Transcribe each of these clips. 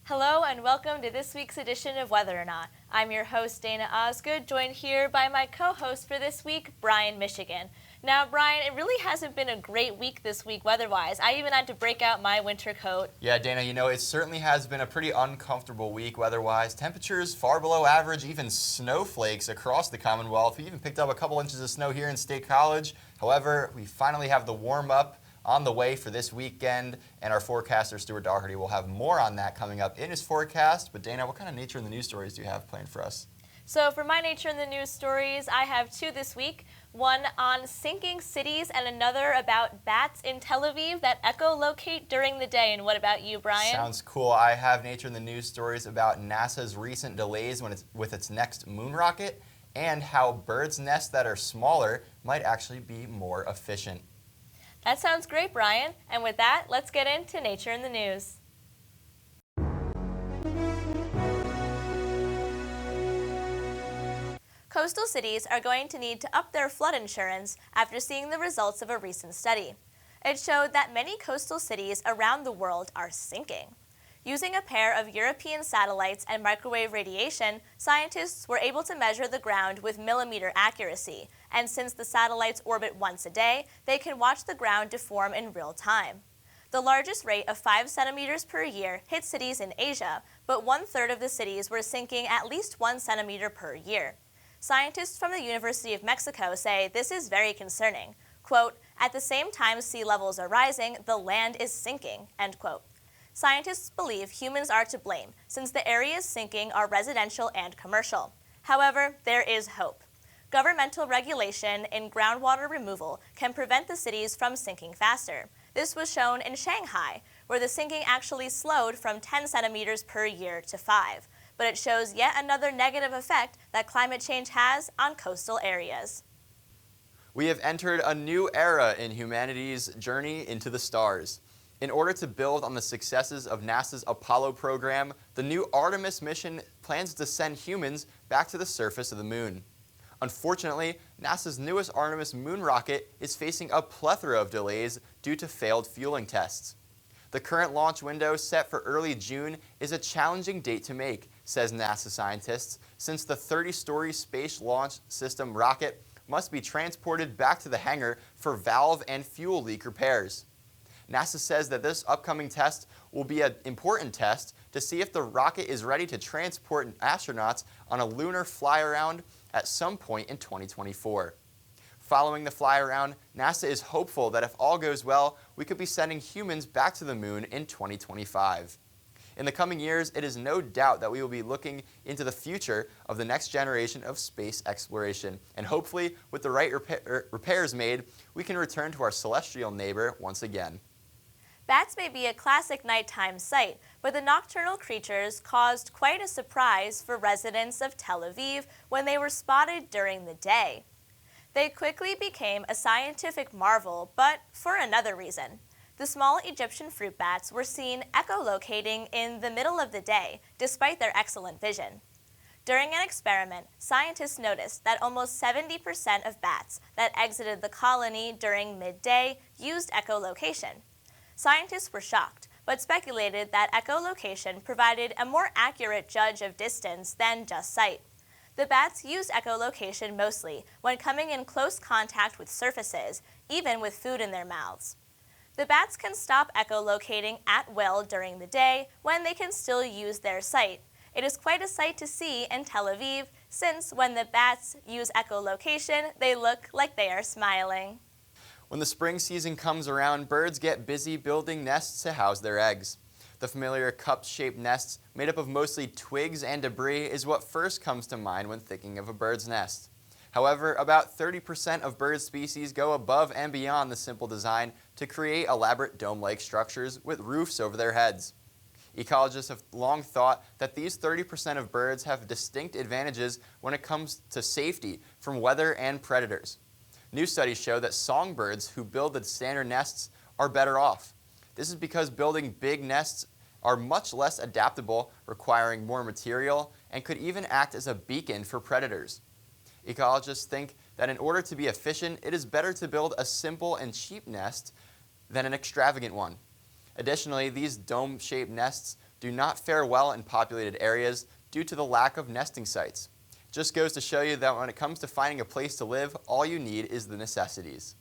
Hello and welcome to this week's edition of Whether or Not. I'm your host, Dana Osgood, joined here by my co-host for this week, Brian Michigan. Now, Brian, it really hasn't been a great week this week weather-wise. I even had to break out my winter coat. Yeah, Dana, it certainly has been a pretty uncomfortable week weather-wise. Temperatures far below average, even snowflakes across the Commonwealth. We even picked up a couple inches of snow here in State College. However, we finally have the warm-up on the way for this weekend, and our forecaster, Stuart Dougherty, will have more on that coming up in his forecast. But Dana, what kind of nature in the news stories do you have planned for us? So for my nature in the news stories, I have two this week. One on sinking cities and another about bats in Tel Aviv that echolocate during the day. And what about you, Brian? Sounds cool. I have nature in the news stories about NASA's recent delays with its next moon rocket and how birds' nests that are smaller might actually be more efficient. That sounds great, Brian. And with that, let's get into Nature in the News. Coastal cities are going to need to up their flood insurance after seeing the results of a recent study. It showed that many coastal cities around the world are sinking. Using a pair of European satellites and microwave radiation, scientists were able to measure the ground with millimeter accuracy, and since the satellites orbit once a day, they can watch the ground deform in real time. The largest rate of 5 centimeters per year hit cities in Asia, but 1/3 of the cities were sinking at least 1 centimeter per year. Scientists from the University of Mexico say this is very concerning. Quote, "At the same time sea levels are rising, the land is sinking," end quote. Scientists believe humans are to blame, since the areas sinking are residential and commercial. However, there is hope. Governmental regulation in groundwater removal can prevent the cities from sinking faster. This was shown in Shanghai, where the sinking actually slowed from 10 centimeters per year to 5. But it shows yet another negative effect that climate change has on coastal areas. We have entered a new era in humanity's journey into the stars. In order to build on the successes of NASA's Apollo program, the new Artemis mission plans to send humans back to the surface of the moon. Unfortunately, NASA's newest Artemis moon rocket is facing a plethora of delays due to failed fueling tests. The current launch window, set for early June, is a challenging date to make, says NASA scientists, since the 30-story Space Launch System rocket must be transported back to the hangar for valve and fuel leak repairs. NASA says that this upcoming test will be an important test to see if the rocket is ready to transport astronauts on a lunar fly-around at some point in 2024. Following the fly-around, NASA is hopeful that if all goes well, we could be sending humans back to the moon in 2025. In the coming years, it is no doubt that we will be looking into the future of the next generation of space exploration. And hopefully, with the right repairs made, we can return to our celestial neighbor once again. Bats may be a classic nighttime sight, but the nocturnal creatures caused quite a surprise for residents of Tel Aviv when they were spotted during the day. They quickly became a scientific marvel, but for another reason. The small Egyptian fruit bats were seen echolocating in the middle of the day, despite their excellent vision. During an experiment, scientists noticed that almost 70% of bats that exited the colony during midday used echolocation. Scientists were shocked, but speculated that echolocation provided a more accurate judge of distance than just sight. The bats use echolocation mostly when coming in close contact with surfaces, even with food in their mouths. The bats can stop echolocating at will during the day when they can still use their sight. It is quite a sight to see in Tel Aviv, since when the bats use echolocation, they look like they are smiling. When the spring season comes around, birds get busy building nests to house their eggs. The familiar cup-shaped nests, made up of mostly twigs and debris, is what first comes to mind when thinking of a bird's nest. However, about 30% of bird species go above and beyond the simple design to create elaborate dome-like structures with roofs over their heads. Ecologists have long thought that these 30% of birds have distinct advantages when it comes to safety from weather and predators. New studies show that songbirds who build the standard nests are better off. This is because building big nests are much less adaptable, requiring more material, and could even act as a beacon for predators. Ecologists think that in order to be efficient, it is better to build a simple and cheap nest than an extravagant one. Additionally, these dome-shaped nests do not fare well in populated areas due to the lack of nesting sites. Just goes to show you that when it comes to finding a place to live, all you need is the necessities.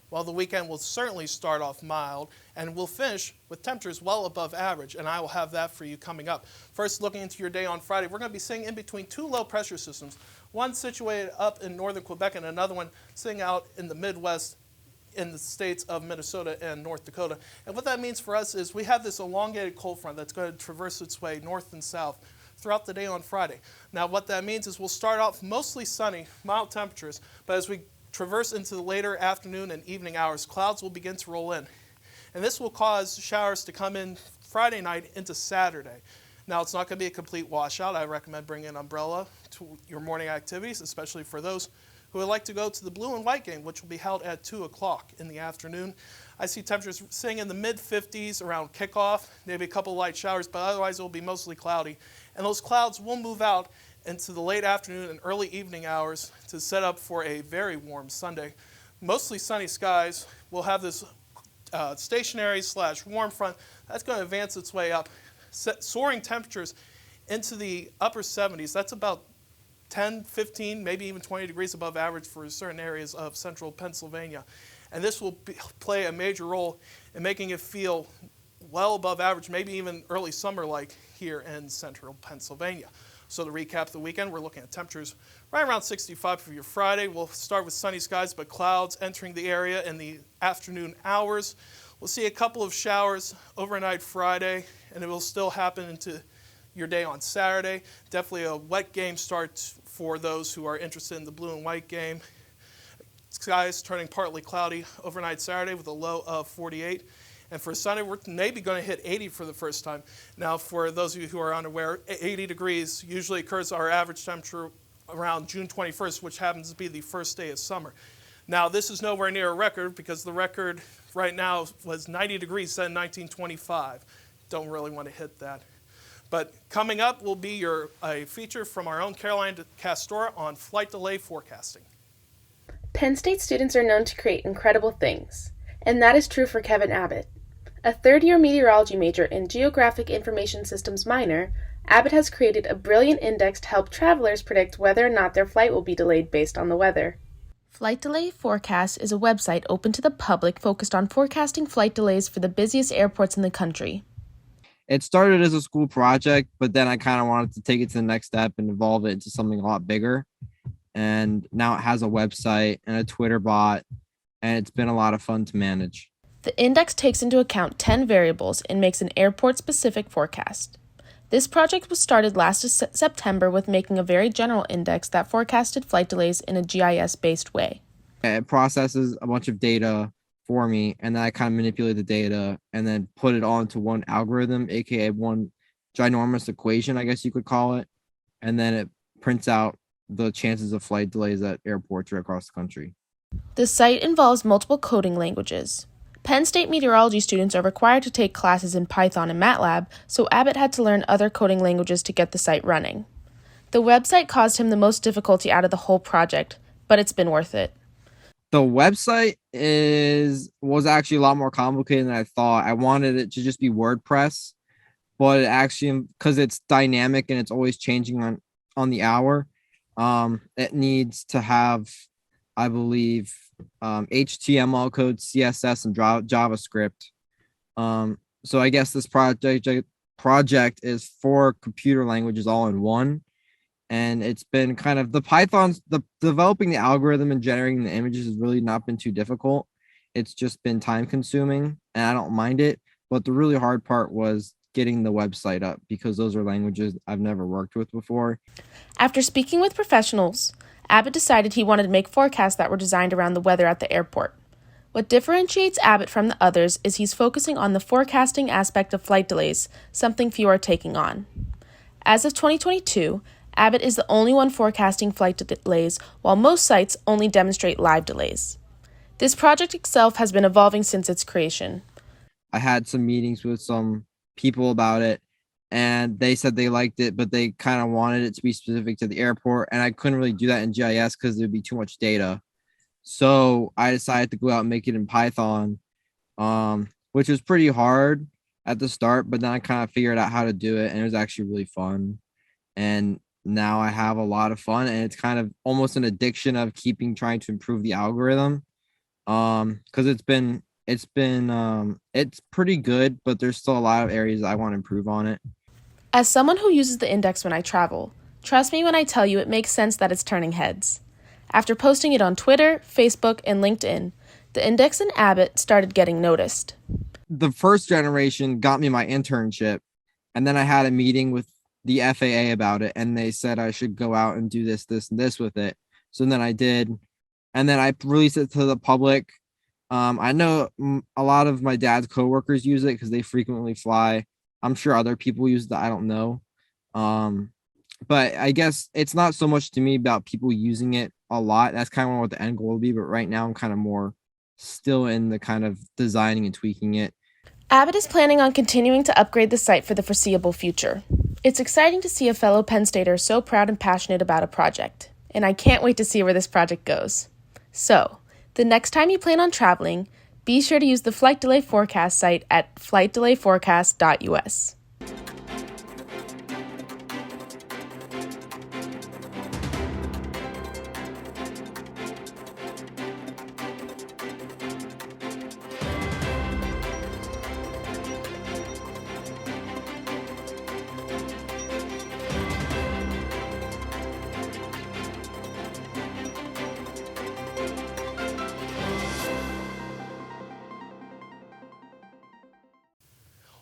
Well, the weekend will certainly start off mild and will finish with temperatures well above average, and I will have that for you coming up. First, looking into your day on Friday, we're going to be sitting in between two low pressure systems, one situated up in northern Quebec and another one sitting out in the Midwest in the states of Minnesota and North Dakota. And what that means for us is we have this elongated cold front that's going to traverse its way north and south throughout the day on Friday. Now, what that means is we'll start off mostly sunny, mild temperatures, but as we traverse into the later afternoon and evening hours, clouds will begin to roll in. And this will cause showers to come in Friday night into Saturday. Now, it's not going to be a complete washout. I recommend bringing an umbrella to your morning activities, especially for those who would like to go to the blue and white game, which will be held at 2 o'clock in the afternoon. I see temperatures sitting in the mid-50s around kickoff, maybe a couple light showers, but otherwise it will be mostly cloudy. And those clouds will move out into the late afternoon and early evening hours to set up for a very warm Sunday. Mostly sunny skies. We'll have this stationary/warm front that's going to advance its way up, soaring temperatures into the upper 70s. That's about 10, 15, maybe even 20 degrees above average for certain areas of central Pennsylvania. And this will play a major role in making it feel well above average, maybe even early summer-like here in central Pennsylvania. So to recap the weekend, we're looking at temperatures right around 65 for your Friday. We'll start with sunny skies, but clouds entering the area in the afternoon hours. We'll see a couple of showers overnight Friday, and it will still happen into your day on Saturday. Definitely a wet game start for those who are interested in the blue and white game. Skies turning partly cloudy overnight Saturday with a low of 48. And for Sunday, we're maybe going to hit 80 for the first time. Now, for those of you who are unaware, 80 degrees usually occurs our average temperature around June 21st, which happens to be the first day of summer. Now, this is nowhere near a record because the record right now was 90 degrees set in 1925. Don't really want to hit that. But coming up will be a feature from our own Caroline Castora on flight delay forecasting. Penn State students are known to create incredible things, and that is true for Kevin Abbott. A third-year meteorology major and Geographic Information Systems minor, Abbott has created a brilliant index to help travelers predict whether or not their flight will be delayed based on the weather. Flight Delay Forecast is a website open to the public focused on forecasting flight delays for the busiest airports in the country. It started as a school project, but then I kind of wanted to take it to the next step and evolve it into something a lot bigger. And now it has a website and a Twitter bot, and it's been a lot of fun to manage. The index takes into account 10 variables and makes an airport-specific forecast. This project was started last September with making a very general index that forecasted flight delays in a GIS-based way. It processes a bunch of data for me, and then I kind of manipulate the data and then put it all into one algorithm, aka one ginormous equation, I guess you could call it. And then it prints out the chances of flight delays at airports right across the country. The site involves multiple coding languages. Penn State meteorology students are required to take classes in Python and MATLAB, so Abbott had to learn other coding languages to get the site running. The website caused him the most difficulty out of the whole project, but it's been worth it. The website was actually a lot more complicated than I thought. I wanted it to just be WordPress, but it actually, because it's dynamic and it's always changing on the hour, it needs to have, I believe, HTML code, CSS, and JavaScript. So I guess this project is 4 computer languages all in one. And it's been kind of the developing the algorithm and generating the images has really not been too difficult. It's just been time consuming and I don't mind it. But the really hard part was getting the website up because those are languages I've never worked with before. After speaking with professionals, Abbott decided he wanted to make forecasts that were designed around the weather at the airport. What differentiates Abbott from the others is he's focusing on the forecasting aspect of flight delays, something few are taking on. As of 2022, Abbott is the only one forecasting flight delays, while most sites only demonstrate live delays. This project itself has been evolving since its creation. I had some meetings with some people about it, and they said they liked it, but they kind of wanted it to be specific to the airport, and I couldn't really do that in GIS because there'd be too much data. So I decided to go out and make it in Python, which was pretty hard at the start, but then I kind of figured out how to do it, and it was actually really fun. And now I have a lot of fun, and it's kind of almost an addiction of trying to improve the algorithm. Because it's pretty good, but there's still a lot of areas I want to improve on it. As someone who uses the index when I travel, trust me when I tell you it makes sense that it's turning heads. After posting it on Twitter, Facebook, and LinkedIn, the index and Abbott started getting noticed. The first generation got me my internship, and then I had a meeting with the FAA about it, and they said I should go out and do this, and this with it. So then I did, and then I released it to the public. I know a lot of my dad's coworkers use it because they frequently fly. I'm sure other people use it. I don't know. But I guess it's not so much to me about people using it a lot. That's kind of what the end goal will be. But right now I'm kind of more still in the kind of designing and tweaking it. Abbott is planning on continuing to upgrade the site for the foreseeable future. It's exciting to see a fellow Penn Stater so proud and passionate about a project, and I can't wait to see where this project goes. So, the next time you plan on traveling, be sure to use the Flight Delay Forecast site at flightdelayforecast.us.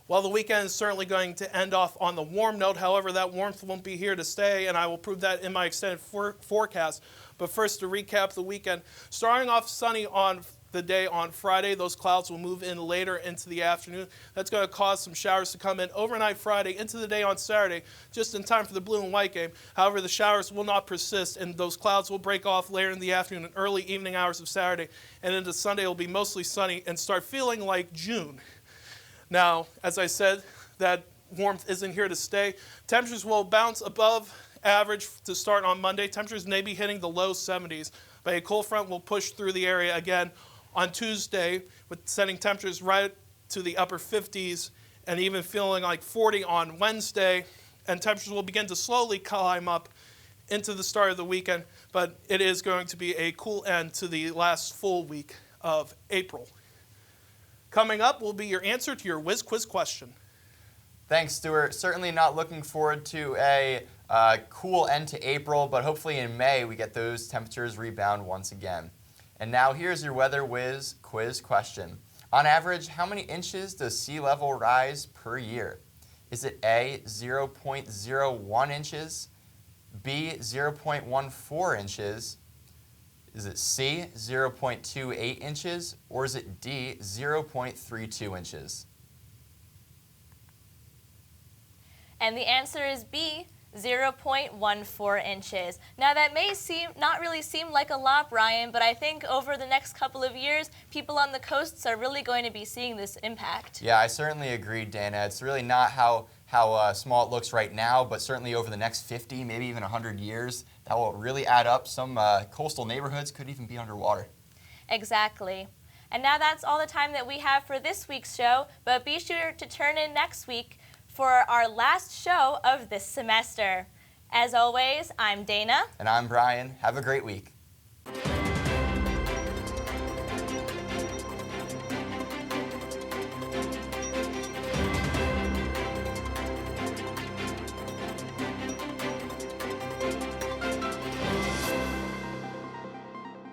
Well, the weekend is certainly going to end off on the warm note. However, that warmth won't be here to stay, and I will prove that in my extended forecast. But first, to recap the weekend, starting off sunny on the day on Friday, those clouds will move in later into the afternoon. That's going to cause some showers to come in overnight Friday into the day on Saturday, just in time for the blue and white game. However, the showers will not persist, and those clouds will break off later in the afternoon and early evening hours of Saturday. And into Sunday, it will be mostly sunny and start feeling like June. Now, as I said, that warmth isn't here to stay. Temperatures will bounce above average to start on Monday. Temperatures may be hitting the low 70s, but a cold front will push through the area again on Tuesday, with sending temperatures right to the upper 50s and even feeling like 40 on Wednesday. And temperatures will begin to slowly climb up into the start of the weekend, but it is going to be a cool end to the last full week of April. Coming up will be your answer to your whiz quiz question. Thanks, Stuart. Certainly not looking forward to a cool end to April, but hopefully in May we get those temperatures rebound once again. And now here's your Weather Whiz quiz question. On average, how many inches does sea level rise per year? Is it A, 0.01 inches, B, 0.14 inches, is it C, 0.28 inches, or is it D, 0.32 inches? And the answer is B, 0.14 inches. Now that may not really seem like a lot, Brian, but I think over the next couple of years, people on the coasts are really going to be seeing this impact. Yeah, I certainly agree, Dana. It's really not how small it looks right now, but certainly over the next 50, maybe even 100 years, that will really add up. Some coastal neighborhoods could even be underwater. Exactly. And now that's all the time that we have for this week's show, but be sure to turn in next week for our last show of this semester. As always, I'm Dana. And I'm Brian. Have a great week.